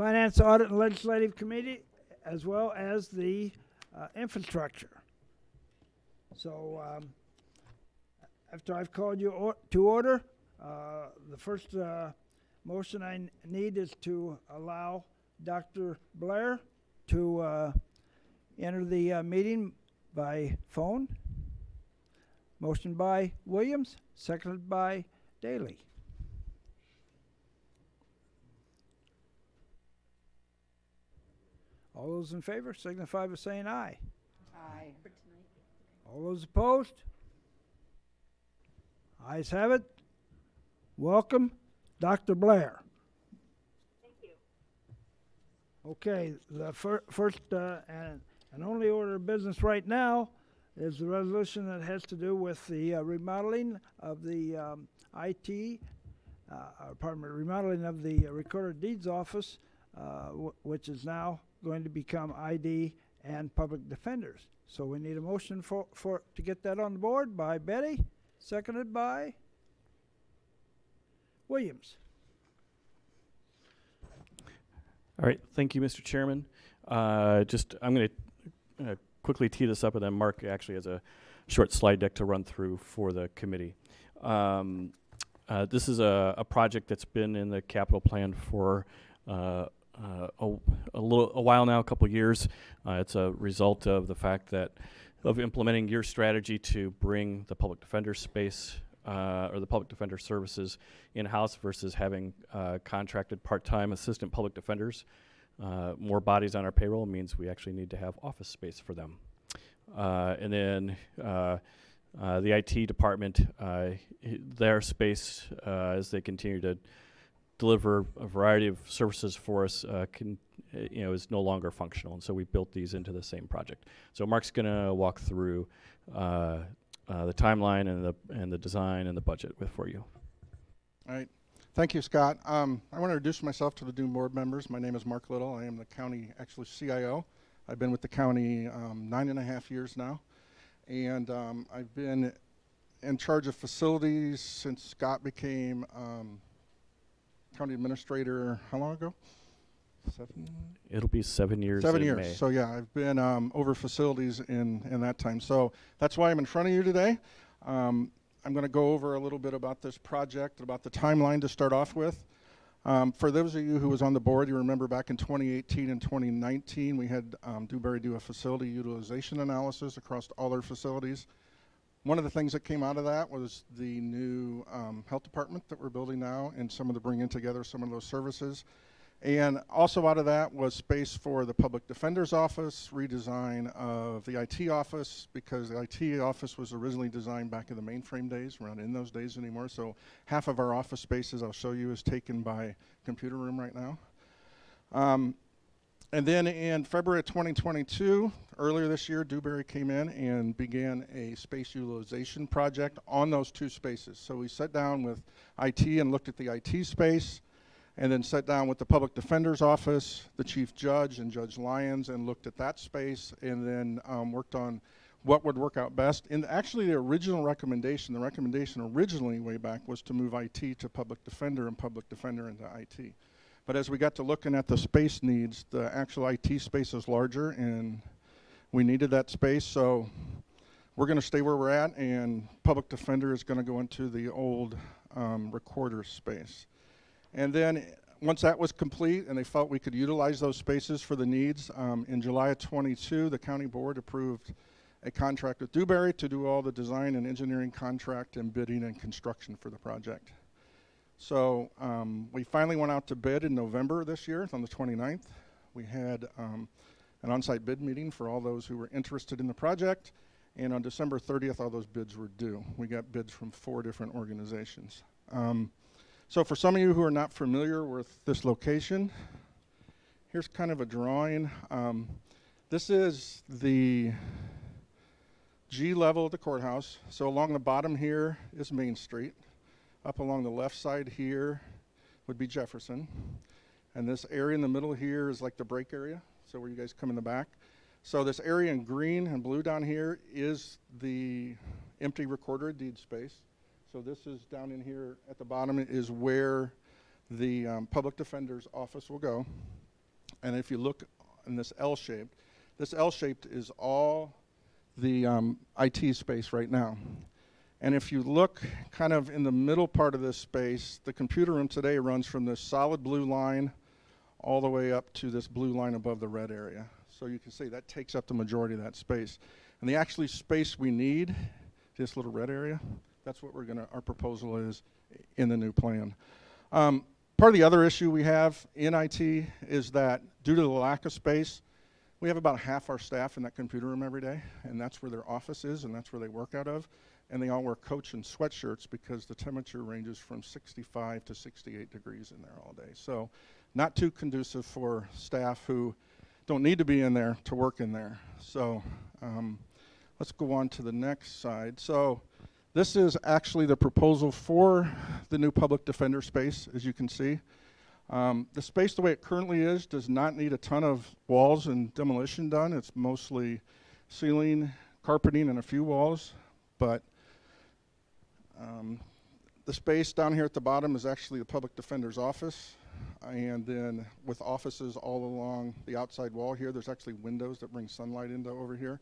Finance, Audit, and Legislative Committee, as well as the Infrastructure. So after I've called you to order, the first motion I need is to allow Dr. Blair to enter the meeting by phone. Motion by Williams, seconded by Daly. All those in favor signify by saying aye. Aye. All those opposed? Ayes have it. Welcome, Dr. Blair. Thank you. Okay, the first and only order of business right now is the resolution that has to do with the remodeling of the remodeling of the Recorder Deeds Office, which is now going to become ID and Public Defenders. So we need a motion to get that on the board by Betty, seconded by Williams. All right, thank you, Mr. Chairman. I'm going to quickly tee this up, and then Mark actually has a short slide deck to run through for the committee. This is a project that's been in the capital plan for a while now, a couple of years. It's a result of the fact of implementing your strategy to bring the public defender space or the public defender services in-house versus having contracted part-time assistant public defenders. More bodies on our payroll means we actually need to have office space for them. And then the IT department, their space, as they continue to deliver a variety of services for us, is no longer functional, and so we built these into the same project. So Mark's going to walk through the timeline and the design and the budget for you. All right. Thank you, Scott. I want to introduce myself to the new board members. My name is Mark Little. I am the county, CIO. I've been with the county 9.5 years now, and I've been in charge of facilities since Scott became county administrator. How long ago? 7? It'll be 7 years. 7 in years. May. So yeah, I've been over facilities in that time. So that's why I'm in front of you today. I'm going to go over a little bit about this project, about the timeline to start off with. For those of you who was on the board, you remember back in 2018 and 2019, we had Dewberry do a facility utilization analysis across all their facilities. One of the things that came out of that was the new health department that we're building now, and some of the bringing together some of those services. And also out of that was space for the public defender's office, redesign of the IT office, because the IT office was originally designed back in the mainframe days. We're not in those days anymore. So half of our office spaces I'll show you is taken by computer room right now. And then in February of 2022, earlier this year, Dewberry came in and began a space utilization project on those two spaces. So we sat down with IT and looked at the IT space, and then sat down with the public defender's office, the chief judge and Judge Lyons, and looked at that space, and then worked on what would work out best. And actually the recommendation originally way back was to move IT to public defender and public defender into IT. But as we got to looking at the space needs, the actual IT space is larger, and we needed that space. So we're going to stay where we're at, and public defender is going to go into the old recorder space. And then once that was complete and they felt we could utilize those spaces for the needs, in July of 22, the county board approved a contract with Dewberry to do all the design and engineering contract and bidding and construction for the project. So we finally went out to bid in November this year, on the 29th. We had an on-site bid meeting for all those who were interested in the project, and on December 30th, all those bids were due. We got bids from 4 different organizations. So for some of you who are not familiar with this location, here's kind of a drawing. This is the G level of the courthouse. So along the bottom here is Main Street. Up along the left side here would be Jefferson. And this area in the middle here is like the break area, so where you guys come in the back. So this area in green and blue down here is the empty recorder deed space. So this is down in here at the bottom is where the public defender's office will go. And if you look in this L-shaped is all the IT space right now. And if you look kind of in the middle part of this space, the computer room today runs from this solid blue line all the way up to this blue line above the red area. So you can see that takes up the majority of that space. And the actually space we need, this little red area, that's what our proposal is in the new plan. Part of the other issue we have in IT is that due to the lack of space, we have about half our staff in that computer room every day, and that's where their office is, and that's where they work out of. And they all wear coats and sweatshirts because the temperature ranges from 65 to 68 degrees in there all day. So not too conducive for staff who don't need to be in there to work in there. So let's go on to the next side. So this is actually the proposal for the new public defender space, as you can see. The space, the way it currently is, does not need a ton of walls and demolition done. It's mostly ceiling, carpeting, and a few walls. But the space down here at the bottom is actually the public defender's office. And then with offices all along the outside wall here, there's actually windows that bring sunlight into over here.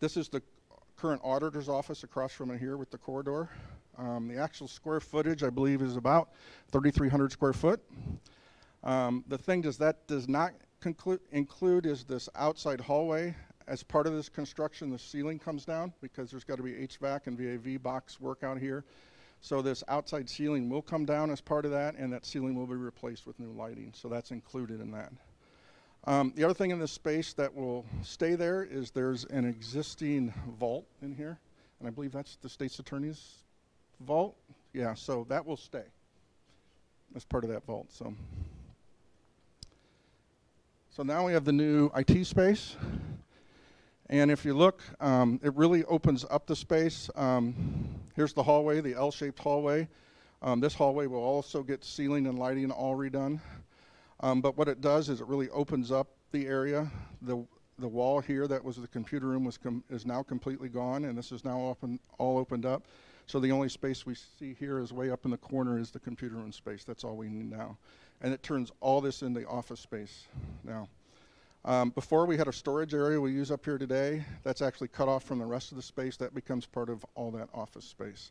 This is the current auditor's office across from it here with the corridor. The actual square footage, I believe, is about 3,300 square foot. The thing that does not include is this outside hallway. As part of this construction, the ceiling comes down because there's got to be HVAC and VAV box work out here. So this outside ceiling will come down as part of that, and that ceiling will be replaced with new lighting. So that's included in that. The other thing in this space that will stay there is there's an existing vault in here, and I believe that's the state's attorney's vault. Yeah, so that will stay as part of that vault. So now we have the new IT space. And if you look, it really opens up the space. Here's the hallway, the L-shaped hallway. This hallway will also get ceiling and lighting all redone. But what it does is it really opens up the area. The wall here that was the computer room is now completely gone, and this is now all opened up. So the only space we see here is way up in the corner is the computer room space. That's all we need now. And it turns all this into office space now. Before we had a storage area we use up here today. That's actually cut off from the rest of the space. That becomes part of all that office space.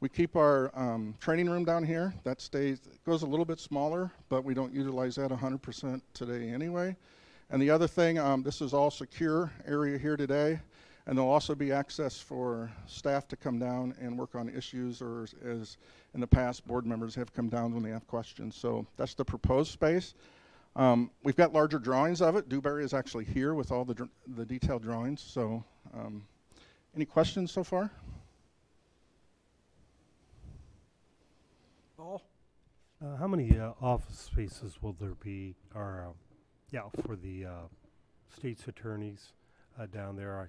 We keep our training room down here. That stays, it goes a little bit smaller, but we don't utilize that 100% today anyway. And the other thing, this is all secure area here today, and there'll also be access for staff to come down and work on issues, or as in the past, board members have come down when they have questions. So that's the proposed space. We've got larger drawings of it. Dewberry is actually here with all the detailed drawings. So any questions so far? Paul? How many office spaces will there be, or for the state's attorneys down there? I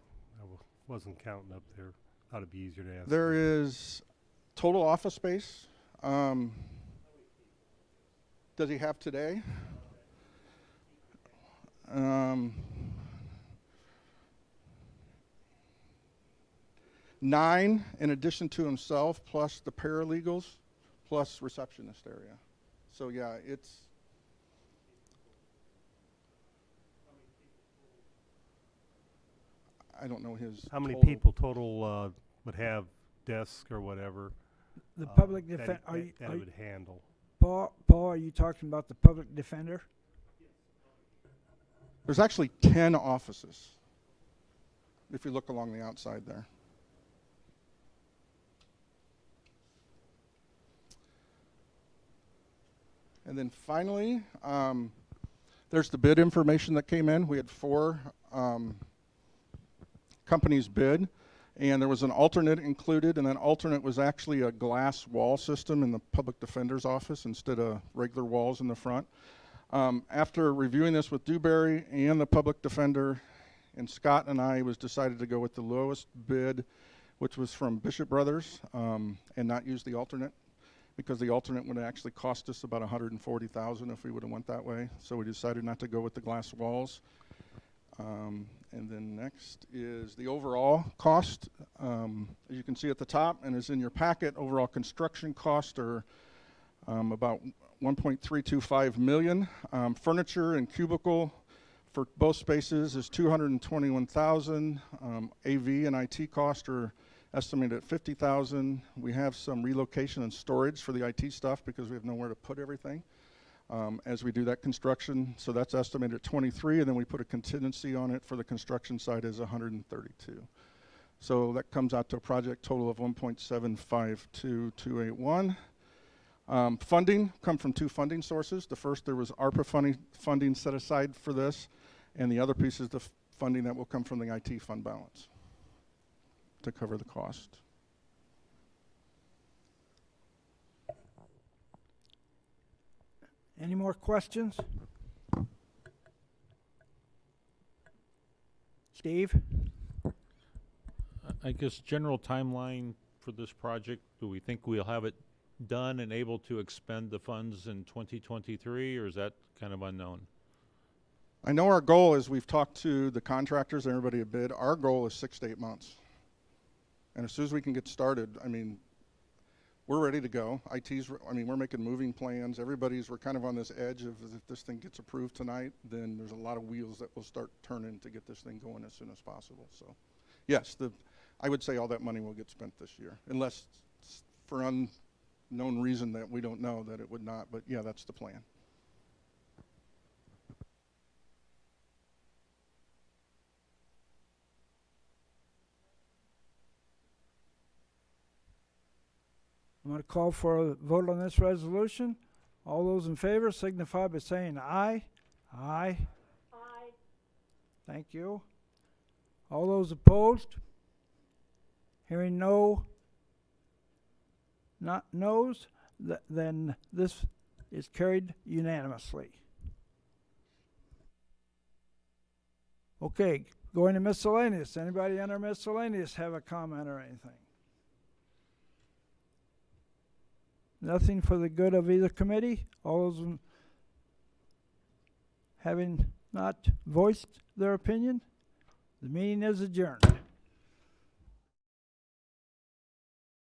wasn't counting up there. Thought it'd be easier to ask. There is total office space. Does he have today? 9 in addition to himself, plus the paralegals, plus receptionist area. So yeah, it's I don't know his How many total. people total would have desks or whatever The public that defender, it would handle? Paul, are you talking about the public defender? There's actually 10 offices if you look along the outside there. And then finally, there's the bid information that came in. We had 4 companies bid, and there was an alternate included, and that alternate was actually a glass wall system in the public defender's office instead of regular walls in the front. After reviewing this with Dewberry and the public defender, and Scott and I, it was decided to go with the lowest bid, which was from Bishop Brothers, and not use the alternate, because the alternate would actually cost us about $140,000 if we would have went that way. So we decided not to go with the glass walls. And then next is the overall cost. As you can see at the top, and is in your packet, overall construction costs are about 1.325 million. Furniture and cubicle for both spaces is 221,000. AV and IT costs are estimated at 50,000. We have some relocation and storage for the IT stuff because we have nowhere to put everything as we do that construction. So that's estimated at 23, and then we put a contingency on it for the construction side as 132. So that comes out to a project total of 1.752281. Funding come from two funding sources. The first, there was ARPA funding set aside for this, and the other piece is the funding that will come from the IT fund balance to cover the cost. Any more questions? Steve? I guess general timeline for this project, do we think we'll have it done and able to expend the funds in 2023, or is that kind of unknown? I know our goal is, we've talked to the contractors, everybody at bid, our goal is 6 to 8 months. And as soon as we can get started, I mean, we're ready to go. We're making moving plans. We're kind of on this edge of, if this thing gets approved tonight, then there's a lot of wheels that will start turning to get this thing going as soon as possible. So yes, I would say all that money will get spent this year, unless for unknown reason that we don't know that it would not, but yeah, that's the plan. I'm going to call for a vote on this resolution. All those in favor signify by saying aye. Aye. Aye. Thank you. All those opposed? Hearing no, not no's, then this is carried unanimously. Okay, going to miscellaneous. Anybody under miscellaneous have a comment or anything? Nothing for the good of either committee? All those having not voiced their opinion? The meeting is adjourned.